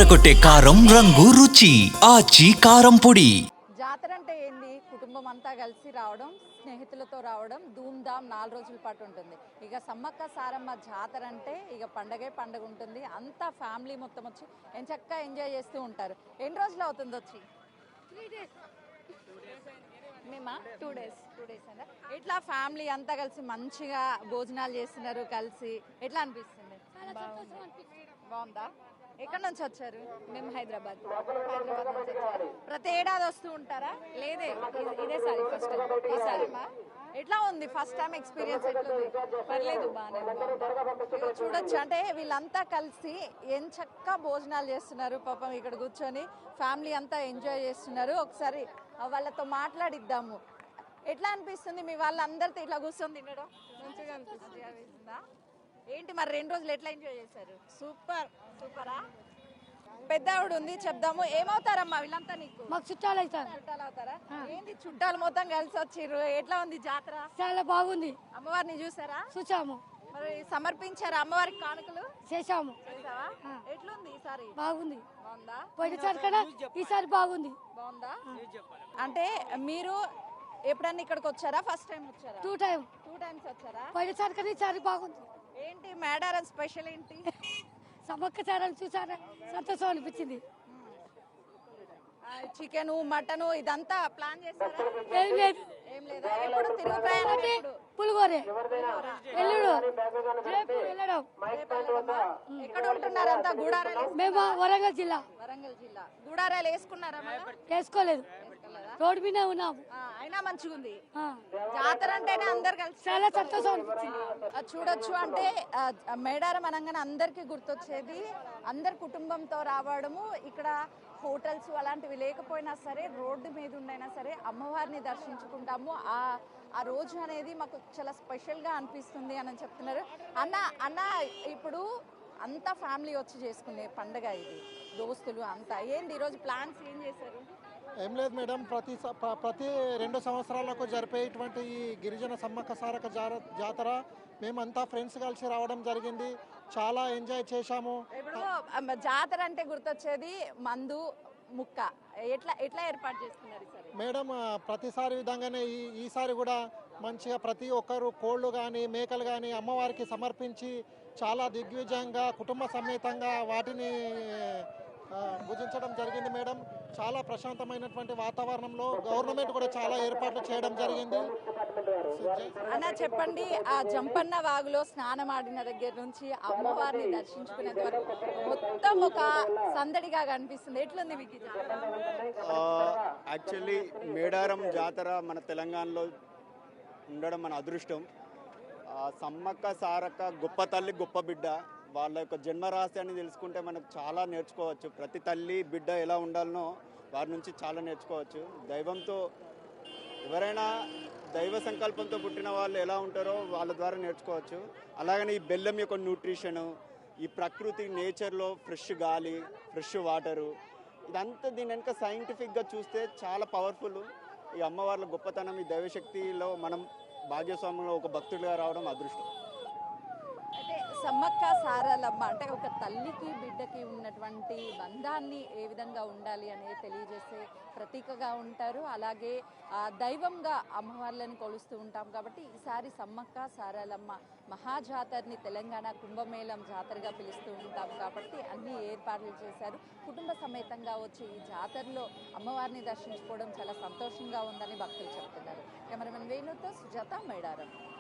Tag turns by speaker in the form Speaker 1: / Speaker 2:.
Speaker 1: అదరగొట్టే కారం రంగు రుచి ఆచి కారం పొడి.
Speaker 2: జాతర అంటే ఏంది? కుటుంబం అంతా కలిసి రావడం, స్నేహితులతో రావడం, ధూమ్‌ధామ్ 4 రోజుల పాటు ఉంటుంది. ఇక సమ్మక్క సారమ్మ జాతర అంటే ఇక పండగే పండగ ఉంటుంది. అంతా ఫ్యామిలీ మొత్తం వచ్చి ఎంచక్కా ఎంజాయ్ చేస్తూ ఉంటారు. ఎన్ని రోజులు అవుతుంది వచ్చి?
Speaker 3: 3 days.
Speaker 2: మేమా 2 days. 2 days అండి. ఎట్లా ఫ్యామిలీ అంతా కలిసి మంచిగా భోజనాలు చేస్తున్నారు కలిసి, ఎట్లా అనిపిస్తుంది?
Speaker 3: చాలా సంతోషం అనిపిస్తుంది.
Speaker 2: బాగుందా? ఎక్కడి నుంచి వచ్చారు?
Speaker 3: మేము హైదరాబాద్
Speaker 2: హైదరాబాద్ నుంచి వచ్చారు. ప్రతి ఏడాది వస్తూ ఉంటారా?
Speaker 3: లేదే ఇదేసారి ఫస్ట్ ఈసారి
Speaker 2: ఈసారి ఎట్లా ఉంది? ఫస్ట్ టైం ఎక్స్పీరియన్స్ ఎట్లుంది?
Speaker 3: పర్లేదు బాగానే
Speaker 2: ఇక చూడొచ్చు, అంటే వీళ్ళంతా కలిసి ఎంచక్కా భోజనాలు చేస్తున్నారు. పాపం ఇక్కడ కూర్చొని ఫ్యామిలీ అంతా ఎంజాయ్ చేస్తున్నారు. ఒకసారి వాళ్ళతో మాట్లాడిద్దాము. ఎట్లా అనిపిస్తుంది మీ వాళ్ళందరితో ఇట్లా కూర్చొని తినడం?
Speaker 3: మంచిగా అనిపిస్తుంది.
Speaker 2: మంచిగా అనిపిస్తుందా? ఏంటి మరి 2 రోజులు ఎట్లా ఎంజాయ్ చేశారు? సూపరా? పెద్ద ఆవిడ ఉంది, చెప్దాము. ఏమవుతారమ్మా వీళ్ళంతా నీకు?
Speaker 3: మాకు చుట్టాలు అవుతారు.
Speaker 2: చుట్టాలు అవుతారా? ఏంటి చుట్టాలు మొత్తం కలిసి వచ్చిర్రు? ఎట్లా ఉంది జాతర?
Speaker 3: చాలా బాగుంది.
Speaker 2: అమ్మవారిని చూసారా?
Speaker 3: చూసాము,
Speaker 2: మరి సమర్పించారా అమ్మవారికి కానుకలు?
Speaker 3: చేసాము.
Speaker 2: చేసావా? ఎట్లుంది ఈసారి?
Speaker 3: బాగుంది.
Speaker 2: బాగుందా?
Speaker 3: పోయినసారి కన్నా ఈసారి బాగుంది.
Speaker 2: బాగుందా? అంటే మీరు ఎప్పుడన్నా ఇక్కడికి వచ్చారా? ఫస్ట్ టైం వచ్చారా?
Speaker 3: 2 times.
Speaker 2: 2 times వచ్చారా?
Speaker 3: పోయినసారి కన్నా ఈసారి బాగుంది.
Speaker 2: ఏంటి మేడారం స్పెషల్ ఏంటి?
Speaker 3: సమ్మక్క సారాలు చూసారా, సంతోషం అనిపించింది.
Speaker 2: చికెన్ మటన్ ఇదంతా ప్లాన్ చేస్తారా?
Speaker 3: ఏం లేదు,
Speaker 2: ఏం లేదా? ఎప్పుడు తిరుగు ప్రయాణం ఎప్పుడు?
Speaker 3: పులిగోరే ఎల్లుడు రేపు వెళ్ళడం.
Speaker 2: రేపు వెళ్దామా? ఎక్కడ ఉంటున్నారంతా? గూడారాలు
Speaker 3: మేము వరంగల్ జిల్లా.
Speaker 2: వరంగల్ జిల్లా. గూడారాలు వేసుకున్నారా మళ్ళా?
Speaker 3: వేసుకోలేదు,
Speaker 2: వేసుకోలేదా?
Speaker 3: రోడ్డు మీద ఉన్నాము.
Speaker 2: అయినా మంచిగా ఉంది.
Speaker 3: ఆ,
Speaker 2: జాతర అంటేనే అందరు కలిసి
Speaker 3: చాలా సంతోషం అనిపించింది.
Speaker 2: చూడొచ్చు. అంటే మేడారం అనగానే అందరికీ గుర్తొచ్చేది అందరి కుటుంబంతో రావడము. ఇక్కడ హోటల్స్ అలాంటివి లేకపోయినా సరే రోడ్డు మీద ఉండైనా సరే అమ్మవారిని దర్శించుకుంటాము. ఆ రోజు అనేది మాకు చాలా స్పెషల్గా అనిపిస్తుంది అని చెప్తున్నారు. అన్న ఇప్పుడు అంతా ఫ్యామిలీ వచ్చి చేసుకునే పండగ ఇది, దోస్తులు అంతా. ఏంది ఈరోజు ప్లాన్స్ ఏం చేశారు?
Speaker 4: ఏం లేదు మేడం, ప్రతి 2 సంవత్సరాలకు జరిపేటువంటి ఈ గిరిజన సమ్మక్క సారక జాతర మేమంతా ఫ్రెండ్స్ కలిసి రావడం జరిగింది. చాలా ఎంజాయ్ చేశాము.
Speaker 2: ఇప్పుడు జాతర అంటే గుర్తొచ్చేది మందు ముక్క. ఎట్లా ఏర్పాటు చేసుకున్నారు ఈసారి?
Speaker 4: మేడం ప్రతిసారి విధంగానే ఈసారి కూడా మంచిగా ప్రతి ఒక్కరు కోళ్ళు కానీ మేకలు కానీ అమ్మవారికి సమర్పించి చాలా దిగ్విజయంగా కుటుంబ సమేతంగా వాటిని భుజించడం జరిగింది మేడం. చాలా ప్రశాంతమైనటువంటి వాతావరణంలో గవర్నమెంట్ కూడా చాలా ఏర్పాట్లు చేయడం జరిగింది.
Speaker 2: అన్న చెప్పండి, ఆ జంపన్న వాగులో స్నానం ఆడిన దగ్గర నుంచి అమ్మవారిని దర్శించుకునేంత వరకు మొత్తం ఒక సందడిగా కనిపిస్తుంది. ఎట్లుంది మీకు ఈ జాతర?
Speaker 5: యాక్చువల్లీ మేడారం జాతర మన తెలంగాణలో ఉండడం మన అదృష్టం. సమ్మక్క సారక్క గొప్ప తల్లి గొప్ప బిడ్డ, వాళ్ళ యొక్క జన్మ రహస్యాన్ని తెలుసుకుంటే మనకు చాలా నేర్చుకోవచ్చు. ప్రతి తల్లి బిడ్డ ఎలా ఉండాలనో వారి నుంచి చాలా నేర్చుకోవచ్చు. దైవంతో ఎవరైనా దైవ సంకల్పంతో పుట్టిన వాళ్ళు ఎలా ఉంటారో వాళ్ళ ద్వారా నేర్చుకోవచ్చు. అలాగని ఈ బెల్లం యొక్క న్యూట్రిషను, ఈ ప్రకృతి నేచర్లో ఫ్రెష్ గాలి, ఫ్రెష్ వాటరు, ఇదంతా దీని వెనుక సైంటిఫిక్గా చూస్తే చాలా పవర్ఫుల్. ఈ అమ్మవార్ల గొప్పతనం, ఈ దైవశక్తిలో మనం భాగ్యస్వామ్యంలో ఒక భక్తుడిగా రావడం అదృష్టం.
Speaker 2: అంటే సమ్మక్క సారలమ్మ అంటే ఒక తల్లికి బిడ్డకి ఉన్నటువంటి బంధాన్ని ఏ విధంగా ఉండాలి అనేది తెలియజేసే ప్రతీకగా ఉంటారు. అలాగే దైవంగా అమ్మవార్లను కొలుస్తూ ఉంటాం. కాబట్టి ఈసారి సమ్మక్క సారలమ్మ మహాజాతరని తెలంగాణ కుంభమేళం జాతరగా పిలుస్తూ ఉంటాం. కాబట్టి అన్ని ఏర్పాట్లు చేశారు. కుటుంబ సమేతంగా వచ్చి ఈ జాతరలో అమ్మవారిని దర్శించుకోవడం చాలా సంతోషంగా ఉందని భక్తులు చెప్తున్నారు. కెమెరామెన్ వేణుతో సుజాత, మేడారం.